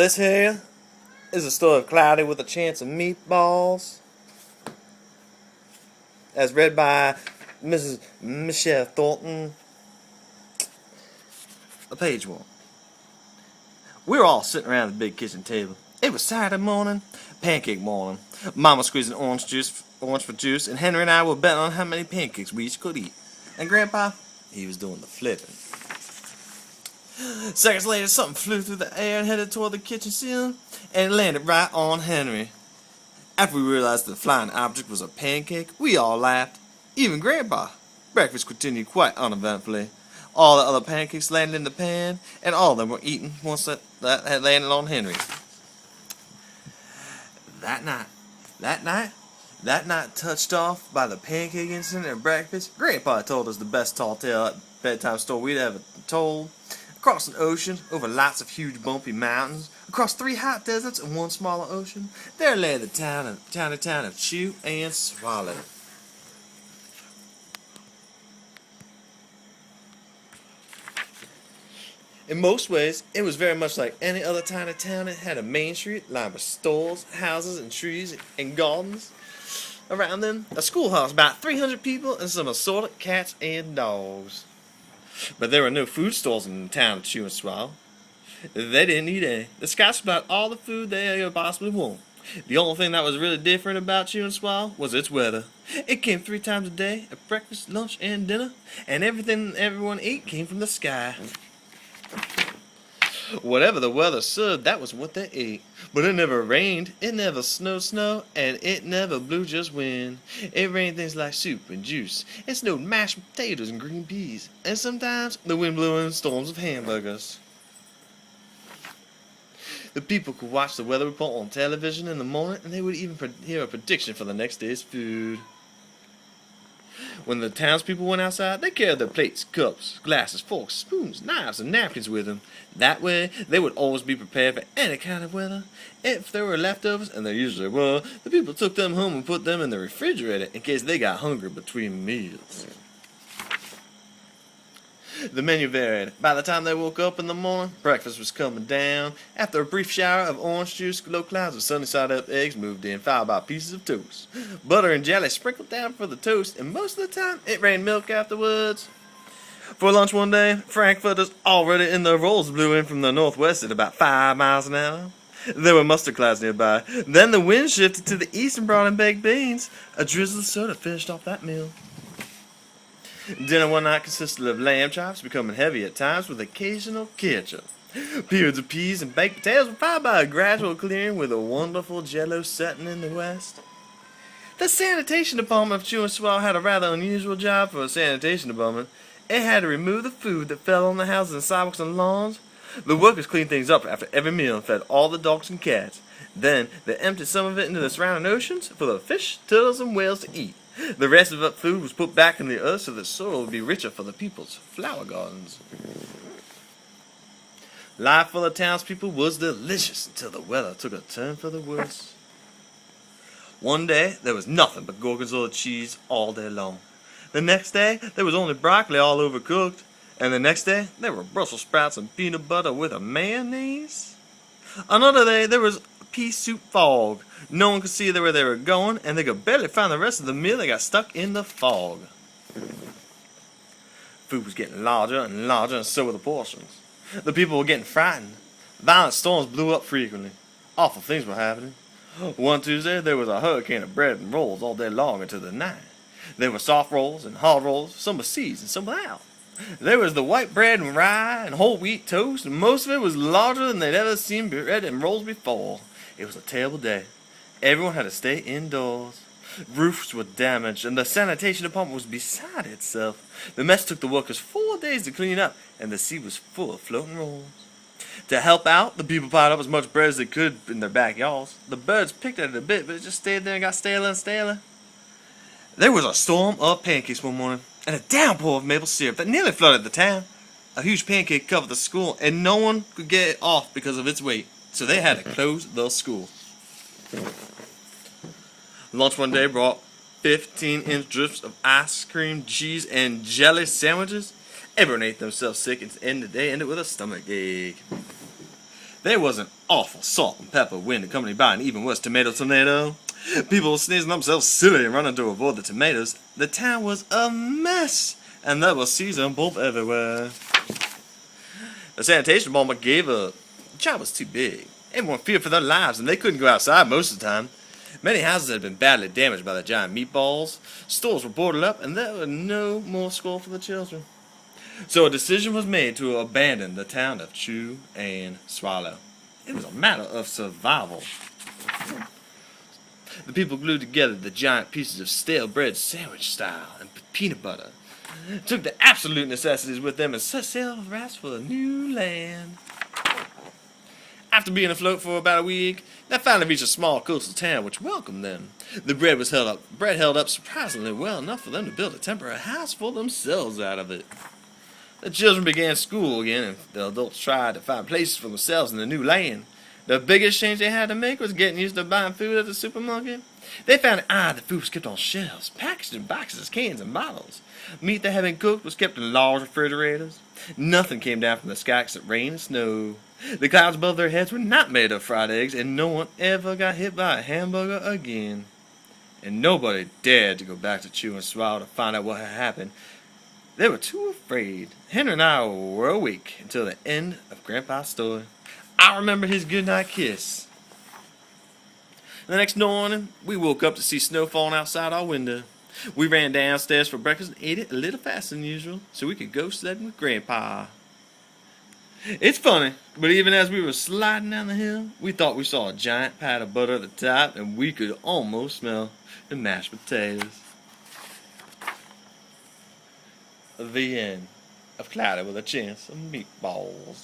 This here is a story of Cloudy with a Chance of Meatballs, as read by Mrs. Michelle Thornton. Page 1. We were all sitting around the big kitchen table. It was Saturday morning, pancake morning. Mama squeezing orange for juice, and Henry and I were betting on how many pancakes we each could eat. And Grandpa, he was doing the flipping. Seconds later, something flew through the air and headed toward the kitchen ceiling, and it landed right on Henry. After we realized the flying object was a pancake, we all laughed. Even Grandpa. Breakfast continued quite uneventfully. All the other pancakes landed in the pan, and all of them were eaten once that had landed on Henry. That night, touched off by the pancake incident at breakfast, Grandpa told us the best tall tale at bedtime story we'd ever told. Across an ocean, over lots of huge bumpy mountains, across 3 hot deserts and 1 smaller ocean, there lay the tiny town of Chew and Swallow. In most ways, it was very much like any other tiny town. It had a main street lined with stores, houses, and trees and gardens. Around them, a schoolhouse, about 300 people, and some assorted cats and dogs. But there were no food stores in the town of Chew and Swallow. They didn't eat any. The Scots supplied all the food they could possibly want. The only thing that was really different about Chew and Swallow was its weather. It came 3 times a day, at breakfast, lunch, and dinner, and everything everyone ate came from the sky. Whatever the weather served, that was what they ate. But it never rained, it never snowed snow, and it never blew just wind. It rained things like soup and juice. It snowed mashed potatoes and green peas. And sometimes the wind blew in storms of hamburgers. The people could watch the weather report on television in the morning, and they would even hear a prediction for the next day's food. When the townspeople went outside, they carried their plates, cups, glasses, forks, spoons, knives, and napkins with them. That way, they would always be prepared for any kind of weather. If there were leftovers, and there usually were, the people took them home and put them in the refrigerator in case they got hungry between meals. The menu varied. By the time they woke up in the morning, breakfast was coming down. After a brief shower of orange juice, low clouds of sunny-side-up eggs moved in, followed by pieces of toast. Butter and jelly sprinkled down for the toast, and most of the time, it rained milk afterwards. For lunch one day, frankfurters already in their rolls blew in from the northwest at about 5 miles an hour. There were mustard clouds nearby. Then the wind shifted to the east and brought in baked beans. A drizzle of soda finished off that meal. Dinner one night consisted of lamb chops, becoming heavy at times with occasional ketchup. Periods of peas and baked potatoes were followed by a gradual clearing with a wonderful jello setting in the west. The sanitation department of Chew and Swallow had a rather unusual job for a sanitation department. It had to remove the food that fell on the houses and sidewalks and lawns. The workers cleaned things up after every meal and fed all the dogs and cats. Then they emptied some of it into the surrounding oceans for the fish, turtles, and whales to eat. The rest of the food was put back in the earth so the soil would be richer for the people's flower gardens. Life for the townspeople was delicious until the weather took a turn for the worse. One day, there was nothing but gorgonzola cheese all day long. The next day, there was only broccoli all overcooked. And the next day, there were Brussels sprouts and peanut butter with a mayonnaise. Another day, there was pea soup fog. No one could see where they were going, and they could barely find the rest of the meal. They got stuck in the fog. Food was getting larger and larger, and so were the portions. The people were getting frightened. Violent storms blew up frequently. Awful things were happening. One Tuesday, there was a hurricane of bread and rolls all day long into the night. There were soft rolls and hard rolls, some with seeds and some without. There was the white bread and rye and whole wheat toast, and most of it was larger than they'd ever seen bread and rolls before. It was a terrible day. Everyone had to stay indoors. Roofs were damaged, and the sanitation department was beside itself. The mess took the workers 4 days to clean up, and the sea was full of floating rolls. To help out, the people piled up as much bread as they could in their backyards. The birds picked at it a bit, but it just stayed there and got staler and staler. There was a storm of pancakes one morning, and a downpour of maple syrup that nearly flooded the town. A huge pancake covered the school, and no one could get it off because of its weight, so they had to close the school. Lunch one day brought 15-inch drifts of ice cream, cheese, and jelly sandwiches. Everyone ate themselves sick, and the day ended with a stomach ache. There was an awful salt and pepper wind accompanied by an even worse tomato tornado. People were sneezing themselves silly and running to avoid the tomatoes. The town was a mess, and there was seasoned pulp everywhere. The sanitation department gave up. The job was too big. Everyone feared for their lives, and they couldn't go outside most of the time. Many houses had been badly damaged by the giant meatballs. Stores were boarded up, and there was no more school for the children. So a decision was made to abandon the town of Chew and Swallow. It was a matter of survival. The people glued together the giant pieces of stale bread sandwich style and peanut butter, took the absolute necessities with them, and set sail rats for a new land. After being afloat for about a week, they finally reached a small coastal town which welcomed them. The bread held up surprisingly well enough for them to build a temporary house for themselves out of it. The children began school again, and the adults tried to find places for themselves in the new land. The biggest change they had to make was getting used to buying food at the supermarket. They found the food was kept on shelves, packaged in boxes, cans, and bottles. Meat that had been cooked was kept in large refrigerators. Nothing came down from the sky except rain and snow. The clouds above their heads were not made of fried eggs, and no one ever got hit by a hamburger again. And nobody dared to go back to Chew and Swallow to find out what had happened. They were too afraid. Henry and I were awake until the end of Grandpa's story. I remember his goodnight kiss. The next morning, we woke up to see snow falling outside our window. We ran downstairs for breakfast and ate it a little faster than usual so we could go sledding with Grandpa. It's funny, but even as we were sliding down the hill, we thought we saw a giant pat of butter at the top, and we could almost smell the mashed potatoes. The end of Cloudy with a Chance of Meatballs.